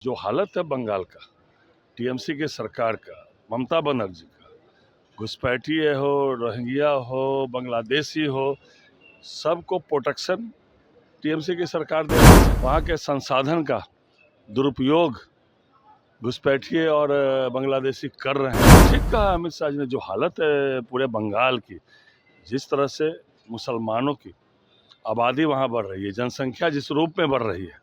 जो हालत है बंगाल का, टीएमसी के सरकार का, ममता बनर्जी का, घुसपैठिए हो, रोहिंग्या हो, बांग्लादेशी हो, सबको प्रोटेक्शन टीएमसी की सरकार दे रही है। वहाँ के संसाधन का दुरुपयोग घुसपैठिए और बांग्लादेशी कर रहे हैं। ठीक कहा अमित शाह जी ने, जो हालत है पूरे बंगाल की, जिस तरह से मुसलमानों की आबादी वहाँ बढ़ रही है, जनसंख्या जिस रूप में बढ़ रही है,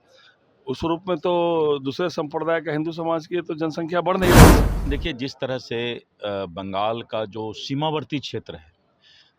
उस रूप में तो दूसरे संप्रदाय का हिंदू समाज की तो जनसंख्या बढ़ नहीं रही है। देखिए, जिस तरह से बंगाल का जो सीमावर्ती क्षेत्र है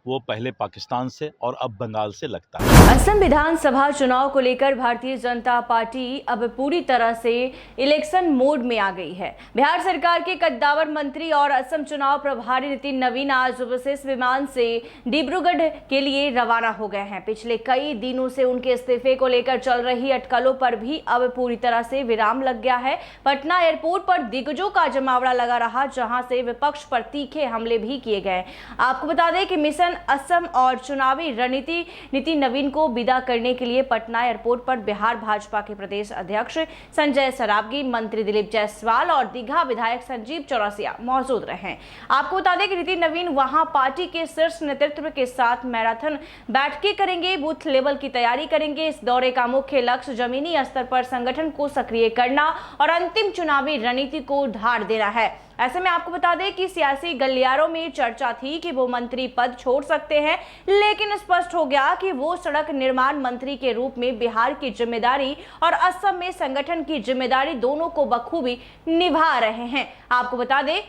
वो पहले पाकिस्तान से और अब बंगाल से लगता है। असम विधानसभा चुनाव को लेकर भारतीय जनता पार्टी अब पूरी तरह से इलेक्शन मोड में आ गई है। बिहार सरकार के कद्दावर मंत्री और असम चुनाव प्रभारी नितिन नवीन आज विशेष विमान से डिब्रूगढ़ के लिए रवाना हो गए हैं। पिछले कई दिनों से उनके इस्तीफे को लेकर चल रही अटकलों पर भी अब पूरी तरह से विराम लग गया है। पटना एयरपोर्ट पर दिग्गजों का जमावड़ा लगा रहा, जहां से विपक्ष पर तीखे हमले भी किए गए। आपको बता दें कि मिशन असम और चुनावी रणनीति नितिन नवीन को विदा करने के लिए पटना एयरपोर्ट पर बिहार भाजपा के प्रदेश अध्यक्ष संजय सरावगी, मंत्री दिलीप जायसवाल और दीघा विधायक संजीव चौरसिया मौजूद रहे। आपको बता दें कि नितिन नवीन वहां पार्टी के शीर्ष नेतृत्व के साथ मैराथन बैठकें करेंगे, बूथ लेवल की तैयारी करेंगे। इस दौरे का मुख्य लक्ष्य जमीनी स्तर पर संगठन को सक्रिय करना और अंतिम चुनावी रणनीति को धार देना है। ऐसे में आपको बता दें कि सियासी गलियारों में चर्चा थी कि वो मंत्री पद छोड़ सकते हैं, लेकिन स्पष्ट हो गया कि वो सड़क निर्माण मंत्री के रूप में बिहार की जिम्मेदारी और असम में संगठन की जिम्मेदारी दोनों को बखूबी निभा रहे हैं। आपको बता दें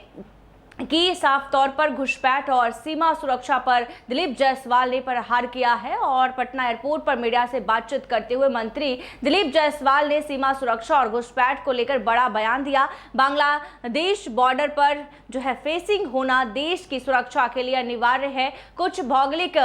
कि साफ तौर पर घुसपैठ और सीमा सुरक्षा पर दिलीप जायसवाल ने प्रहार किया है और पटना एयरपोर्ट पर मीडिया से बातचीत करते हुए मंत्री दिलीप जायसवाल ने सीमा सुरक्षा और घुसपैठ को लेकर बड़ा बयान दिया। बांग्लादेश बॉर्डर पर जो है फेसिंग होना देश की सुरक्षा के लिए अनिवार्य है। कुछ भौगोलिक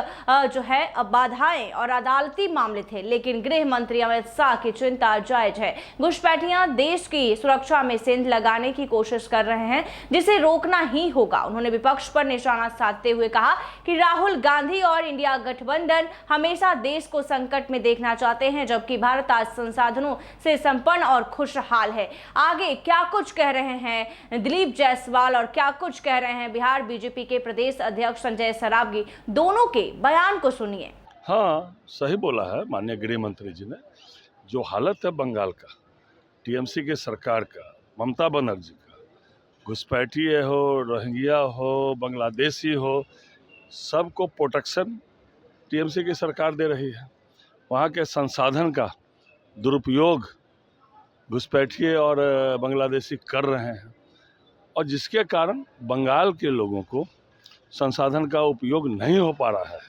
जो है बाधाएं और अदालती मामले थे, लेकिन गृह मंत्री अमित शाह की चिंता जायज है। घुसपैठियां देश की सुरक्षा में सेंध लगाने की कोशिश कर रहे हैं, जिसे रोकना ही होगा। उन्होंने विपक्ष पर निशाना साधते हुए कहा कि राहुल गांधी और इंडिया गठबंधन हमेशा देश को संकट में देखना चाहते हैं, जबकि भारत आज संसाधनों से संपन्न और खुशहाल है। आगे क्या कुछ कह रहे हैं दिलीप जायसवाल और क्या कुछ कह रहे हैं बिहार बीजेपी के प्रदेश अध्यक्ष संजय सरावगी, दोनों के बयान को सुनिए। हाँ, सही बोला है माननीय गृह मंत्री जी ने। जो हालत है बंगाल का, टीएमसी के सरकार का, ममता बनर्जी का, घुसपैठिए हो, रोहिंग्या हो, बांग्लादेशी हो, सबको प्रोटेक्शन टीएमसी की सरकार दे रही है। वहाँ के संसाधन का दुरुपयोग घुसपैठिए और बांग्लादेशी कर रहे हैं, और जिसके कारण बंगाल के लोगों को संसाधन का उपयोग नहीं हो पा रहा है।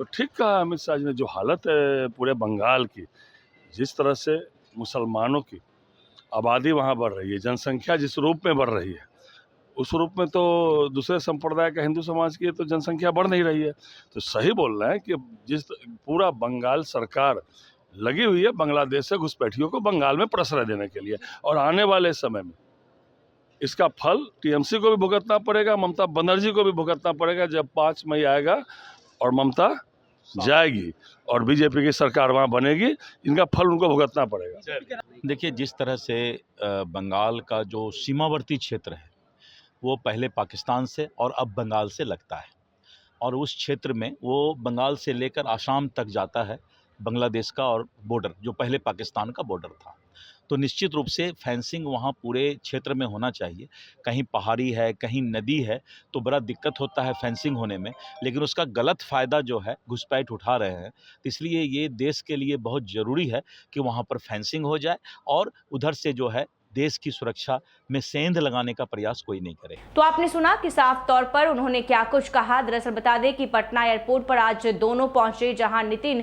तो ठीक कहा अमित शाह जी ने, जो हालत है पूरे बंगाल की, जिस तरह से मुसलमानों की आबादी वहाँ बढ़ रही है, जनसंख्या जिस रूप में बढ़ रही है, उस रूप में तो दूसरे संप्रदाय का हिंदू समाज की तो जनसंख्या बढ़ नहीं रही है। तो सही बोल रहे हैं कि जिस पूरा बंगाल सरकार लगी हुई है बांग्लादेश से घुसपैठियों को बंगाल में प्रश्रय देने के लिए, और आने वाले समय में इसका फल टीएमसी को भी भुगतना पड़ेगा, ममता बनर्जी को भी भुगतना पड़ेगा। जब 5 मई आएगा और ममता जाएगी और बीजेपी की सरकार वहाँ बनेगी, इनका फल उनको भुगतना पड़ेगा। देखिए, जिस तरह से बंगाल का जो सीमावर्ती क्षेत्र है वो पहले पाकिस्तान से और अब बंगाल से लगता है, और उस क्षेत्र में वो बंगाल से लेकर आसाम तक जाता है, बांग्लादेश का और बॉर्डर जो पहले पाकिस्तान का बॉर्डर था। तो निश्चित रूप से फेंसिंग वहाँ पूरे क्षेत्र में होना चाहिए। कहीं पहाड़ी है, कहीं नदी है, तो बड़ा दिक्कत होता है फेंसिंग होने में, लेकिन उसका गलत फ़ायदा जो है घुसपैठ उठा रहे हैं। तो इसलिए ये देश के लिए बहुत ज़रूरी है कि वहाँ पर फेंसिंग हो जाए और उधर से जो है देश की सुरक्षा में सेंध लगाने का प्रयास कोई नहीं करे। तो आपने सुना कि साफ तौर पर उन्होंने क्या कुछ कहा। दरअसल बता दें कि पटना एयरपोर्ट पर आज दोनों पहुंचे, जहां नितिन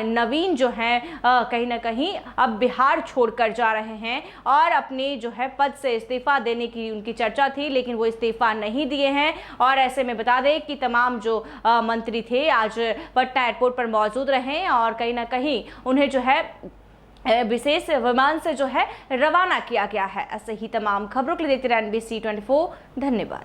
नवीन जो हैं कहीं ना कहीं अब बिहार छोड़कर जा रहे हैं और अपने जो है पद से इस्तीफा देने की उनकी चर्चा थी, लेकिन वो इस्तीफा नहीं दिए हैं। और ऐसे में बता दें कि तमाम जो मंत्री थे आज पटना एयरपोर्ट पर मौजूद रहे और कहीं ना कहीं उन्हें जो है विशेष विमान से जो है रवाना किया गया है। ऐसे ही तमाम खबरों के लिए देखते रहिए NBC 24। धन्यवाद।